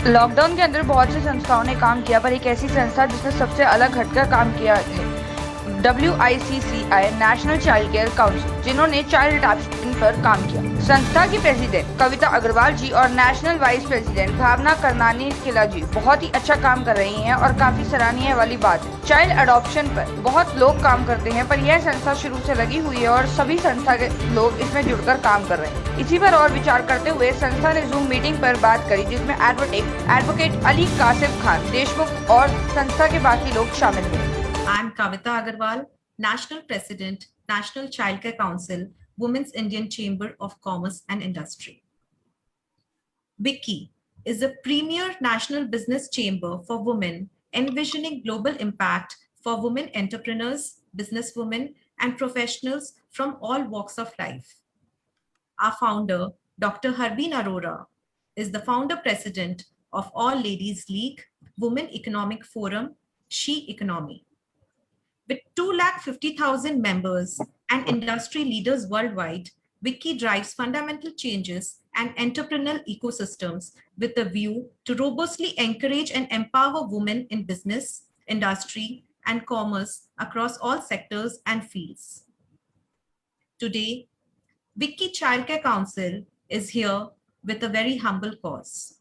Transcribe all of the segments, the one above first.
Lockdown के अंदर बहुत सी संस्थाओं ने काम किया, पर एक ऐसी संस्था जिसने सबसे अलग हटकर काम किया है WICCI national child care council, जिन्होंने चाइल्ड अडॉप्शन पर काम किया। संस्था की प्रेसिडेंट कविता अग्रवाल जी और नेशनल वाइस प्रेसिडेंट भावना करनानी किला जी बहुत ही अच्छा काम कर रही हैं और काफी सराहनीय वाली बात है। चाइल्ड अडॉप्शन पर बहुत लोग काम करते हैं, पर यह संस्था शुरू से लगी हुई है और सभी संस्था के लोग इसमें जुड़कर काम कर रहे हैं। इसी पर और विचार करते हुए संस्था ने जूम मीटिंग पर बात करी, जिसमें एडवोकेट अली कासिफ खान देशमुख और संस्था के बाकी लोग शामिल हुए। I am Kavita Agarwal, National President, National Childcare Council, Women's Indian Chamber of Commerce and Industry. WICCI is a premier national business chamber for women, envisioning global impact for women entrepreneurs, businesswomen, and professionals from all walks of life. Our founder, Dr. Harbeen Arora, is the founder president of All Ladies League, Women Economic Forum, She Economy. With 250,000 members and industry leaders worldwide, WICCI drives fundamental changes and entrepreneurial ecosystems with a view to robustly encourage and empower women in business, industry, and commerce across all sectors and fields. Today, WICCI Childcare Council is here with a very humble cause.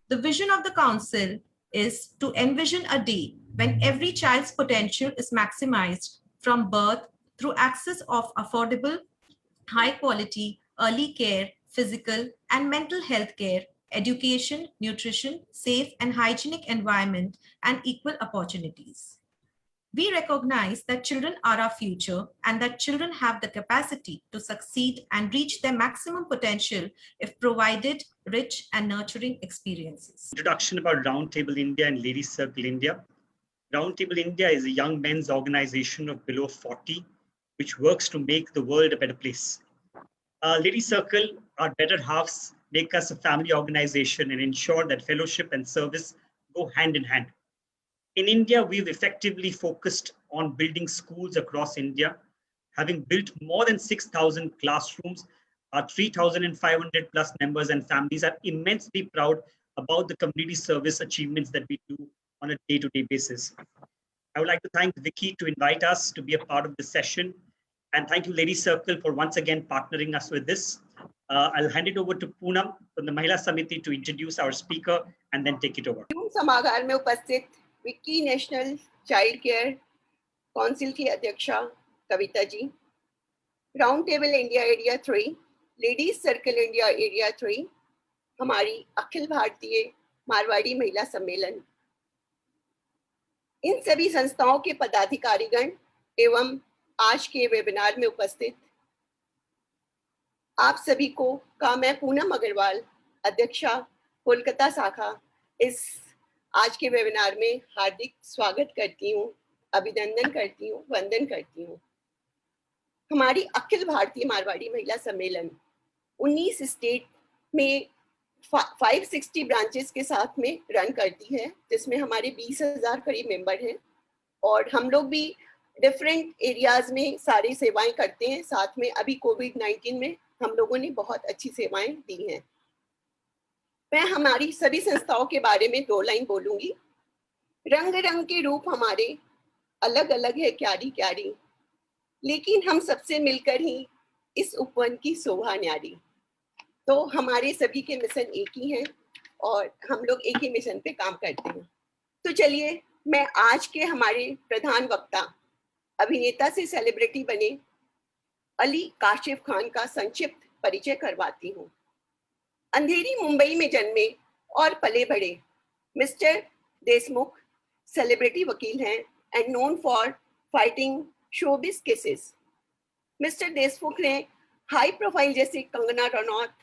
The vision of the council is to envision a day when every child's potential is maximized from birth through access of affordable, high quality, early care, physical and mental health care, education, nutrition, safe and hygienic environment, and equal opportunities. We recognize that children are our future and that children have the capacity to succeed and reach their maximum potential if provided rich and nurturing experiences. Introduction about Roundtable India and Ladies Circle India. Roundtable India is a young men's organization of below 40, which works to make the world a better place. Ladies Circle, our better halves, make us a family organization and ensure that fellowship and service go hand in hand. In India, we've effectively focused on building schools across India, having built more than 6,000 classrooms. Our 3,500 plus members and families are immensely proud about the community service achievements that we do on a day-to-day basis. I would like to thank Vicky to invite us to be a part of this session. And thank you, Ladies Circle, for once again partnering us with this. I'll hand it over to Poonam from the Mahila Samiti to introduce our speaker and then take it over. समागार में उपस्थित विक्की national child care council की अध्यक्षा Kavita ji, round table India area 3, ladies circle India area 3, हमारी अखिल भारतीय मारवाड़ी महिला सम्मेलन, इन सभी संस्थाओं के पदाधिकारीगण एवं आज के वेबिनार में उपस्थित आप सभी को का मैं पूनम अग्रवाल, अध्यक्षा कोलकाता शाखा, इस आज के वेबिनार में हार्दिक स्वागत करती हूँ, अभिनंदन करती हूँ, वंदन करती हूँ। हमारी अखिल भारतीय मारवाड़ी महिला सम्मेलन 19 स्टेट में 560 ब्रांचेस के साथ में रन करती है, जिसमें हमारे 20,000 करीब मेंबर हैं और हम लोग भी डिफरेंट एरियाज में सारी सेवाएं करते हैं। साथ में अभी कोविड-19 में हम लोगों ने बहुत अच्छी सेवाएं दी हैं। मैं हमारी सभी संस्थाओं के बारे में 2 लाइन बोलूंगी। रंग रंग के रूप हमारे अलग अलग है क्यारी क्यारी, लेकिन हम सबसे मिलकर ही इस उपवन की शोभा न्यारी। तो हमारे सभी के मिशन एक ही हैं और हम लोग एक ही मिशन पे काम करते हैं। तो चलिए मैं आज के हमारे प्रधान वक्ता, अभिनेता से सेलिब्रिटी बने अली काशिफ खान का संक्षिप्त परिचय करवाती हूँ। अंधेरी मुंबई में जन्मे और पले बढ़े मिस्टर देशमुख सेलिब्रिटी वकील हैं and known for fighting showbiz cases. Mister Deshmukh ने हाई प्रोफाइल जैसे कंगना रनौत,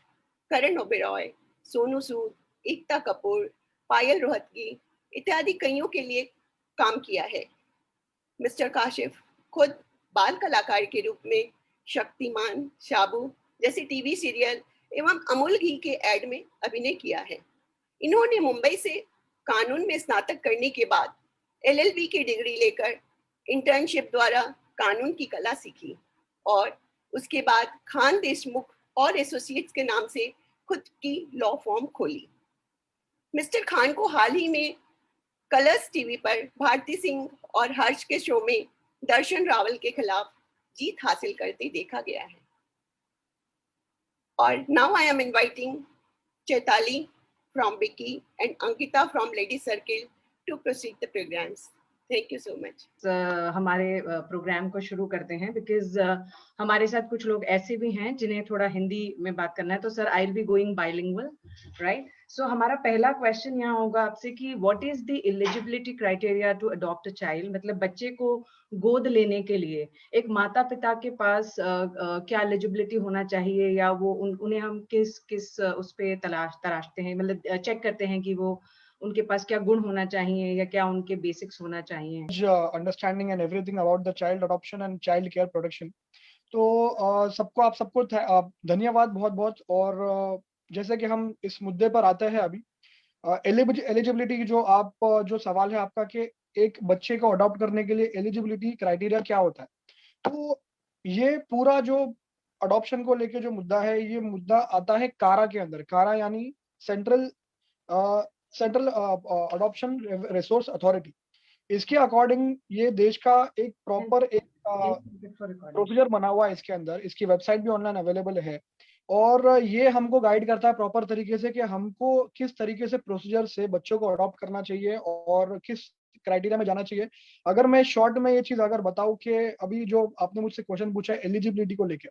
करण ओबेरॉय, सोनू सूद, एकता कपूर, पायल रोहतगी इत्यादि कईयों के लिए काम किया है। मिस्टर काशिफ खुद बाल कलाकार के रूप में शक्तिमान, शाबू जैसे टीवी सीरियल एवं अमूल घी के ऐड में अभिनय किया है। इन्होंने मुंबई से कानून में स्नातक करने के बाद LLB की डिग्री लेकर इंटर्नशिप द्वारा कानून की कला सीखी और उसके बाद खान देशमुख और एसोसिएट्स के नाम से खुद की लॉ फॉर्म खोली। मिस्टर खान को हाल ही में कलर्स टीवी पर भारती सिंह और हर्ष के शो में दर्शन रावल के खिलाफ जीत हासिल करते देखा गया है। और now I am inviting Chaitali from Vicky and Ankita from lady circle to proceed the programs. Thank you so much. हमारे प्रोग्राम को शुरू करते हैं, बिकॉज हमारे साथ कुछ लोग ऐसे भी हैं जिन्हें थोड़ा हिंदी में बात करना है, तो sir I will be going bilingual, right? So हमारा पहला क्वेश्चन यहाँ होगा आपसे कि what is the eligibility criteria to adopt a child, मतलब बच्चे को गोद लेने के लिए एक माता पिता के पास क्या एलिजिबिलिटी होना चाहिए, या वो उन्हें हम किस उस पे तराशते हैं, मतलब चेक करते हैं कि वो उनके पास क्या गुण होना चाहिए या क्या उनके बेसिक्स होना चाहिए। Understanding and everything about the child adoption and child care protection. तो सबको धन्यवाद बहुत बहुत। और जैसे कि हम इस मुद्दे पर आते हैं अभी, एलिजिबिलिटी जो सवाल है आपका कि एक बच्चे को अडॉप्ट करने के लिए एलिजिबिलिटी क्राइटेरिया क्या होता है, तो ये पूरा जो अडॉप्शन को लेके जो मुद्दा है, ये मुद्दा आता है कारा के अंदर। कारा यानी सेंट्रल अडॉप्शन रिसोर्स अथॉरिटी। इसके अकॉर्डिंग ये देश का एक प्रॉपर एक प्रोसीजर बना हुआ है इसके अंदर। इसकी वेबसाइट भी ऑनलाइन अवेलेबल है और ये हमको गाइड करता है प्रॉपर तरीके से कि हमको किस तरीके से प्रोसीजर से बच्चों को अडॉप्ट करना चाहिए और किस क्राइटेरिया में जाना चाहिए। अगर मैं शॉर्ट में ये चीज अगर बताऊं कि अभी जो आपने मुझसे क्वेश्चन पूछा है एलिजिबिलिटी को लेकर,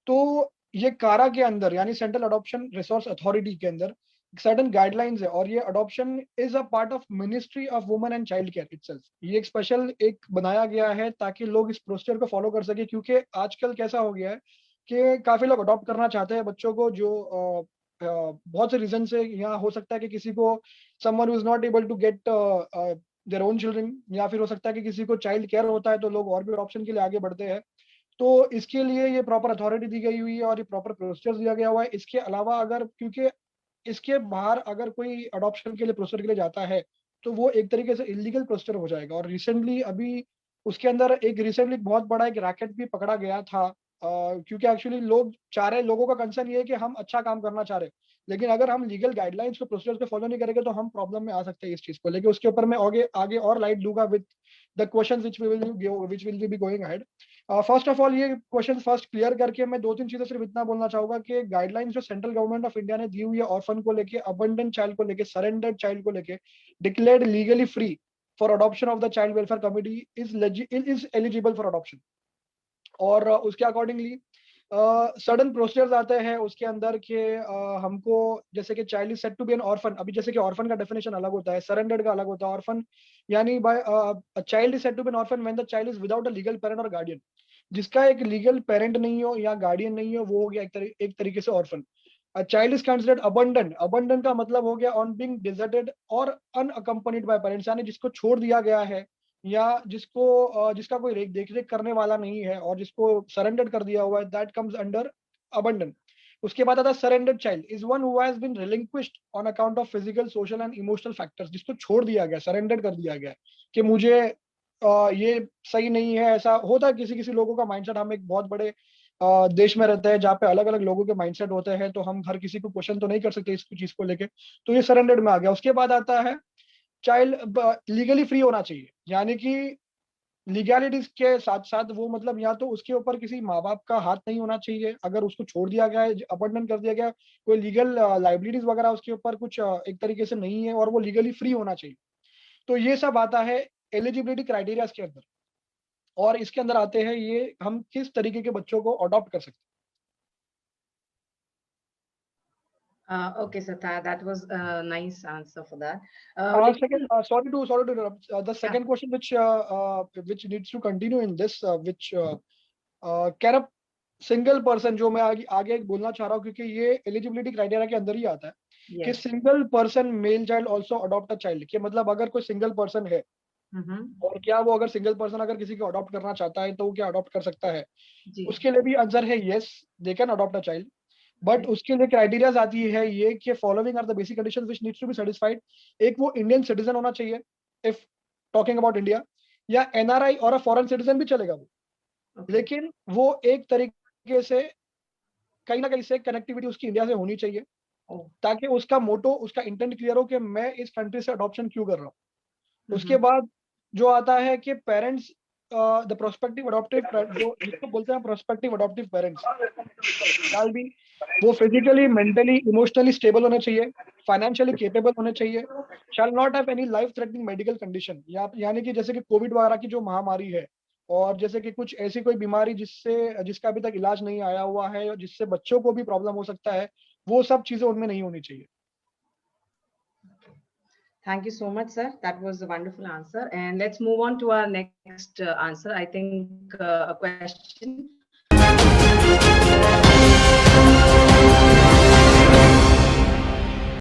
तो ये कारा के अंदर यानी सेंट्रल अडॉप्शन रिसोर्स अथॉरिटी के अंदर सर्टेन गाइडलाइंस है और ये adoption is a part of ministry of women and child care itself. ये एक स्पेशल एक बनाया गया है ताकि लोग इस प्रोसीजर को फॉलो कर सके, क्योंकि आजकल कैसा हो गया है कि काफी लोग अडॉप्ट करना चाहते हैं बच्चों को, जो बहुत से रीजन से। यहाँ हो सकता है कि किसी को someone who is not able to get their own children, या फिर हो सकता है कि किसी को चाइल्ड केयर होता है, तो लोग और भी अडॉप्शन के लिए आगे बढ़ते हैं। तो इसके लिए ये प्रॉपर अथॉरिटी दी गई हुई है और ये प्रॉपर प्रोसीजर दिया गया हुआ है। इसके अलावा अगर क्योंकि इसके बाहर अगर कोई अडॉप्शन के लिए प्रोसीजर के लिए जाता है तो वो एक तरीके से इलीगल प्रोसीजर हो जाएगा। और रिसेंटली अभी उसके अंदर रिसेंटली बहुत बड़ा एक रैकेट भी पकड़ा गया था, क्योंकि एक्चुअली लोगों का कंसर्न ये है कि हम अच्छा काम करना चाह रहे हैं, लेकिन अगर हम लीगल गाइडलाइंस को प्रोसीजर्स को फॉलो नहीं करेंगे तो हम प्रॉब्लम में आ सकते हैं इस चीज को लेके। उसके ऊपर मैं आगे और लाइट दूंगा with the questions which will be going ahead. First of all ये क्वेश्चन फर्स्ट क्लियर करके मैं 2-3 चीजें सिर्फ इतना बोलना चाहूंगा कि गाइडलाइंस जो सेंट्रल गवर्नमेंट ऑफ इंडिया ने दी हुई है ऑर्फन को लेके, अबंडेंट चाइल्ड को लेके, सरेंडर्ड चाइल्ड को लेके, declared legally free for adoption of the child welfare committee is eligible for adoption. और उसके अकॉर्डिंगली सडन प्रोसीजर्स आते हैं उसके अंदर के हमको, जैसे कि child is said to be an orphan. अभी जैसे कि ऑर्फन का डेफिनेशन अलग होता है, सरेंडर्ड का अलग होता है। ऑर्फन यानी by child is said to be an orphan when the child is without a legal parent और गार्डियन। जिसका एक लीगल पेरेंट नहीं हो या गार्डियन नहीं हो वो हो गया एक तरीके से orphan. A child is considered abandoned. Abandoned का मतलब हो गया on being deserted और unaccompanied by parents, यानी जिसको छोड़ दिया गया है या जिसका कोई देख रेख करने वाला नहीं है और जिसको सरेंडर कर दिया हुआ है, that comes under abandon. उसके बाद आता है surrendered child is one who has been relinquished on account of physical, social and emotional factors. जिसको छोड़ दिया गया, सरेंडर कर दिया गया कि मुझे ये सही नहीं है। ऐसा होता है किसी किसी लोगों का माइंडसेट। हम एक बहुत बड़े देश में रहते हैं जहाँ पे अलग अलग लोगों के माइंडसेट होते हैं, तो हम हर किसी को क्वेश्चन तो नहीं कर सकते इस चीज को लेके। तो ये सरेंडर्ड में आ गया। उसके बाद आता है चाइल्ड लीगली फ्री होना चाहिए, यानी कि लीगैलिटीज के साथ साथ वो मतलब या तो उसके ऊपर किसी माँ बाप का हाथ नहीं होना चाहिए, अगर उसको छोड़ दिया गया है, अबंडन कर दिया गया, कोई लीगल लाइबिलिटीज वगैरह उसके ऊपर कुछ एक तरीके से नहीं है, और वो लीगली फ्री होना चाहिए। तो ये सब आता है एलिजिबिलिटी क्राइटेरिया के अंदर। और इसके अंदर आते हैं ये हम किस तरीके के बच्चों को अडॉप्ट कर सकते हैं। Okay, sir, that was a nice answer for that. Sorry to interrupt. The second question which needs to continue in this, which can a single person, जो मैं आगे बोलना चाह रहा हूँ क्योंकि ये एलिजिबिलिटी क्राइटेरिया के अंदर ही आता है कि single person male child also adopt a child. कि मतलब अगर कोई सिंगल पर्सन है और क्या वो अगर सिंगल पर्सन अगर किसी को अडॉप्ट करना चाहता है तो वो क्या अडॉप्ट कर सकता है? उसके लिए भी आंसर है yes, they can adopt a child. But उसके लिए क्राइटेरियाज आती है ये कि following are the basic conditions which needs to be satisfied. एक वो इंडियन सिटीजन होना चाहिए इफ टॉकिंग अबाउट इंडिया, या एनआरआई और अ फॉरेन सिटीजन भी चलेगा वो, लेकिन वो एक तरीके से कहीं ना कहीं से कनेक्टिविटी उसकी इंडिया से होनी चाहिए। ताकि उसका मोटो, उसका इंटेंट क्लियर हो कि मैं इस कंट्री से अडॉप्शन क्यों कर रहा हूँ। उसके बाद जो आता है कि पेरेंट्स, द प्रोस्पेक्टिव अडॉप्टिव, जो जिसको बोलते हैं प्रोस्पेक्टिव अडॉप्टिव पेरेंट्स, शाल भी वो फिजिकली, मेंटली, इमोशनली स्टेबल होने चाहिए, फाइनेंशियली केपेबल होने चाहिए, shall not have any life threatening medical condition, यानी कि जैसे कि कोविड वगैरह की जो महामारी है, और जैसे कि कुछ ऐसी कोई बीमारी जिसका अभी तक इलाज नहीं आया हुआ है, और जिससे बच्चों को भी प्रॉब्लम हो सकता है, वो सब चीजें उनमें नहीं होनी चाहिए। Thank you so much, sir. That was a wonderful answer. And let's move on to our next answer. I think a question